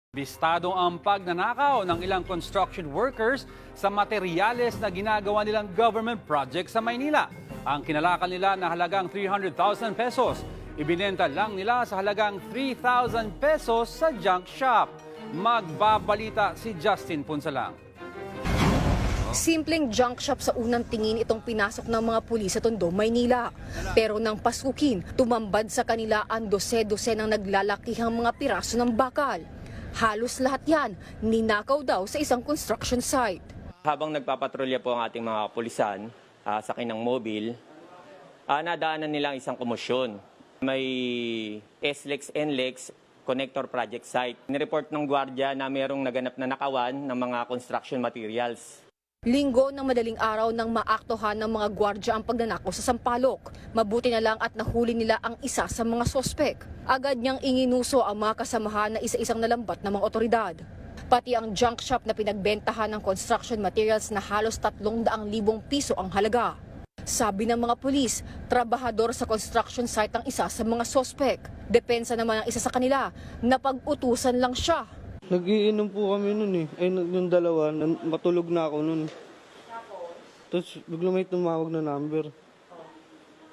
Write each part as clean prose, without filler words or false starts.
Bistado ang pagnanakaw ng ilang construction workers sa materyales na ginagawa nilang government project sa Maynila. Ang kinalakal nila na halagang 300,000 pesos, ibinenta lang nila sa halagang 3,000 pesos sa junk shop. Magbabalita si Justin Punsalang. Simpleng junk shop sa unang tingin itong pinasok ng mga pulis sa Tondo, Maynila. Pero nang pasukin, tumambad sa kanila ang dose-dose ng naglalakihang mga piraso ng bakal. Halos lahat yan, ninakaw daw sa isang construction site. Habang nagpapatrolya po ang ating mga pulisan sa kinang mobil, nadaanan nilang isang komosyon. May SLEX, NLEX, connector project site. Nireport ng gwardiya na mayroong naganap na nakawan ng mga construction materials. Linggo ng madaling araw nang maaktohan ng mga gwardya ang pagnanakaw sa Sampaloc. Mabuti na lang at nahuli nila ang isa sa mga sospek. Agad niyang inginuso ang mga kasamahan na isa-isang nalambat ng mga otoridad. Pati ang junk shop na pinagbentahan ng construction materials na halos 300,000 piso ang halaga. Sabi ng mga pulis, trabahador sa construction site ang isa sa mga sospek. Depensa naman ang isa sa kanila, napag-utusan lang siya. Nagiinom po kami nun eh. Ay, yung dalawa, matulog na ako nun. Tapos bigla may tumawag na number.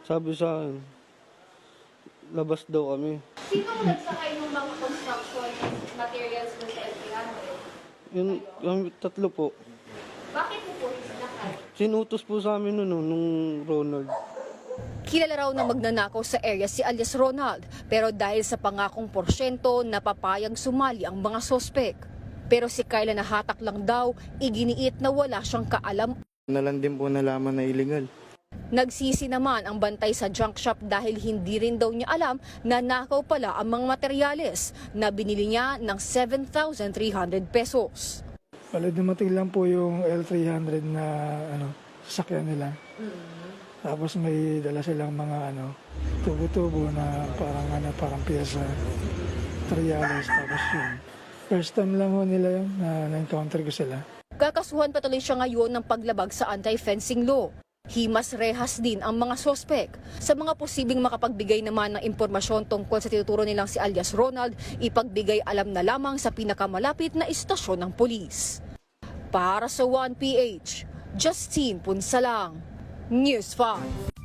Sabi sa akin, labas daw kami. Sino nagsakay ng mga construction materials ng LTO? Yung tatlo po. Bakit po sinakay? Sinutos po sa amin nun, nung Ronald. Kilala raw na magnanakaw sa area si alias Ronald, pero dahil sa pangakong porsyento, napapayag sumali ang mga sospek. Pero si Kyla nahatak lang daw, iginiit na wala siyang kaalam. Nalang din po nalaman na illegal. Nagsisi naman ang bantay sa junk shop dahil hindi rin daw niya alam na nakaw pala ang mga materyales na binili niya ng 7,300 pesos. Wala, dumating lang po yung L300 na sasakyan nila. Tapos may dala silang mga tubo-tubo na parang pyesa, materials. Tapos yun. First time lang ho nila yun na na-encounter ko sila. Kakasuhan patuloy siya ngayon ng paglabag sa anti-fencing law. Himas rehas din ang mga sospek. Sa mga posibleng makapagbigay naman ng impormasyon tungkol sa tinuturo nilang si alias Ronald, ipagbigay alam na lamang sa pinakamalapit na istasyon ng pulis. Para sa 1PH, Justine Punsalang, News 5.